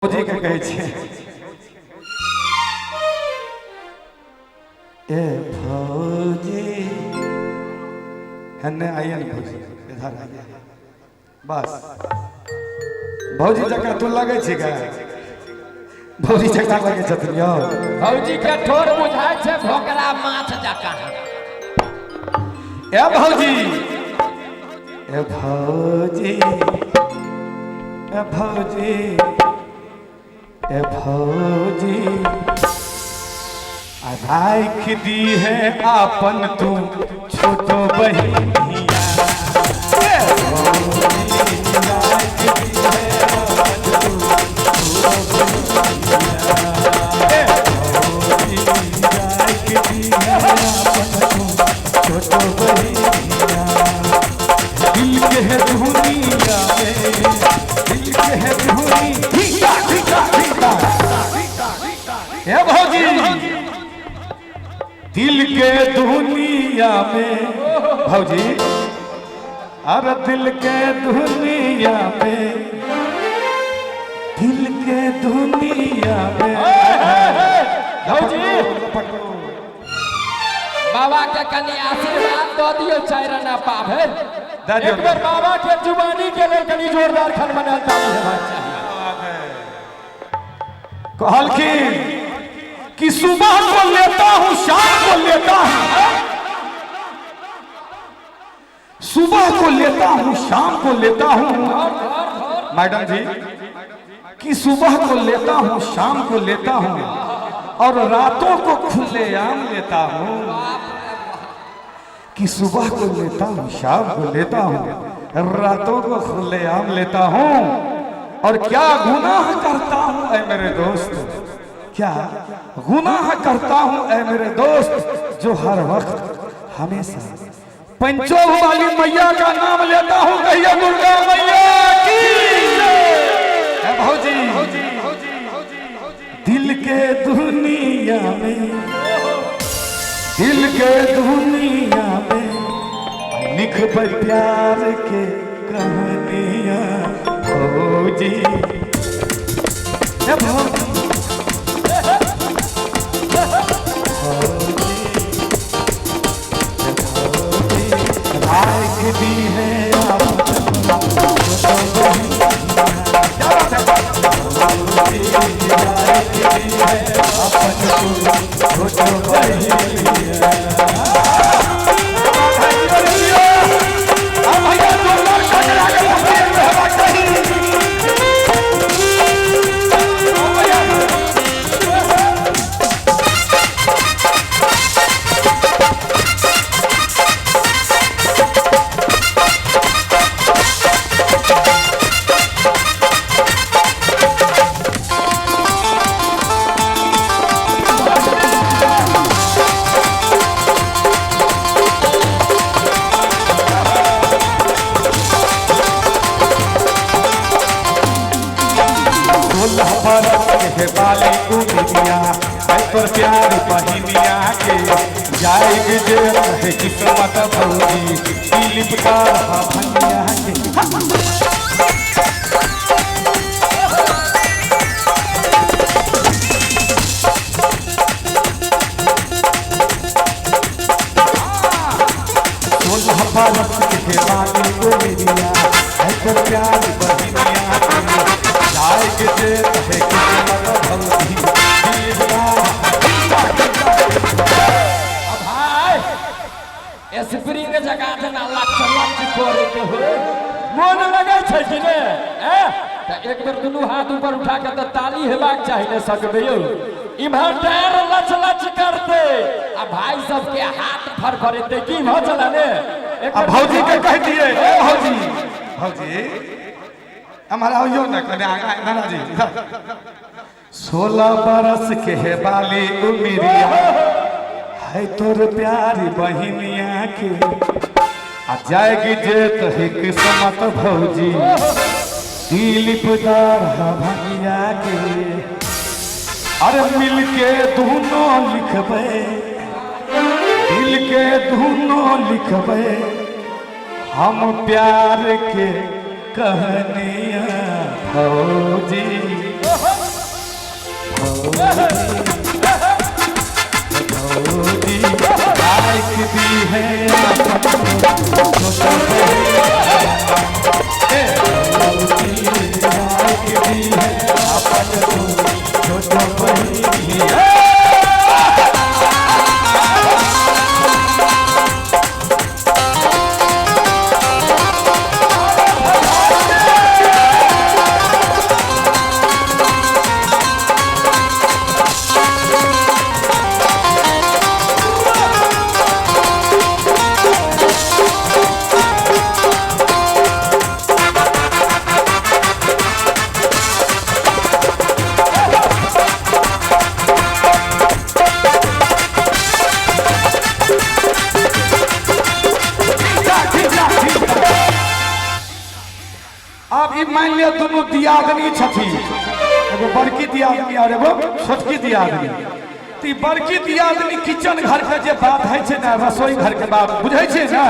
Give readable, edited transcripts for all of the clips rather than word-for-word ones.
फौजी के कहै छै ए फौजी हन्ने आइए न फौजी इधर आइए बस भौजी जका तो लगे छै का भौजी जका लगे छथिन यौ भौजी के ठोर बुझाय छै भोकरा माछ जका ए भौजी ए भौजी ए भौजी ए भौजी राख दी है आपन तू छोटो बहिनिया छोटो बहिनिया दिल के है दुनिया में दिल के है दुनिया हे भौजी दिल के दुनिया में भौजी अरे दिल के दुनिया में दिल के दुनिया में भौजी बाबा के कनी आशीर्वाद दो दियो चाइरना पावे एक बार बाबा के जुबानी के लिए कनी जोरदार खन मनाता है कहलखिन कि सुबह को लेता हूं शाम को लेता हूं सुबह को लेता हूं शाम को लेता हूं मैडम जी कि सुबह को लेता हूं शाम को लेता हूं और रातों को खुलेआम लेता हूं कि सुबह को लेता हूं शाम को लेता हूं रातों को खुलेआम लेता हूं और क्या गुनाह करता हूं ऐ मेरे दोस्त क्या गुनाह करता हूं ऐ मेरे दोस्त जो हर वक्त हमेशा पंचों वाली मैया का नाम लेता हूं कहिए दुर्गा मैया की भौजी दिल के दुनिया में दिल के दुनिया में लिख प्यार के कहानियां भौजी भौजी दी है पर प्यार बहिनिया के जाएगी जे रहे किस्मत भौजी दिलीप का भनिया के भारत के वाली गोरिया पर प्यार बहिनिया के जाएगी जे रहे किस्मत भौजी स्प्रिंग जगह जना लच करे के हो मन लगे छै कि ने त एक बेर दुनू हाथ ऊपर उठा के त ताली हेबाक चाहि ने सकबे यौ इम्हर टायर लच करते आ भाई सब के हाथ फरफरेते की भ चला ने अब भौजी के कह दिए ए भौजी भौजी हमारा यो न कने नाना जी 16 बरस के है बाली उमिरिया है तोर प्यारी बहिनिया के आ जाएगी जेत है किस्मत भौजी दिलीप दार भनिया के अरे मिल के दोनों लिखबे दिल के दोनों लिखबे हम प्यार के कहानियां फौजी भौजी लाइक दी है छोटा भौजी लाइक दी है अपन छोटा बहिनी है। अब ई मान लिया दोनों दियादनी छथी, एगो बड़की दियादनी और एगो छोटकी दियादनी। तो ई बड़की दियादनी किचन घर के जे बात है छे ना, रसोई घर के बात बुझै छे ना,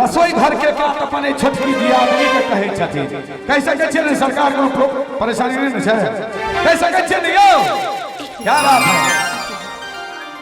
रसोई घर के बात अपन छोटकी दियादनी के कहै छथी। कैसे के छे सरकार को परेशानी नहीं छे, कैसे के छे यो क्या बात है।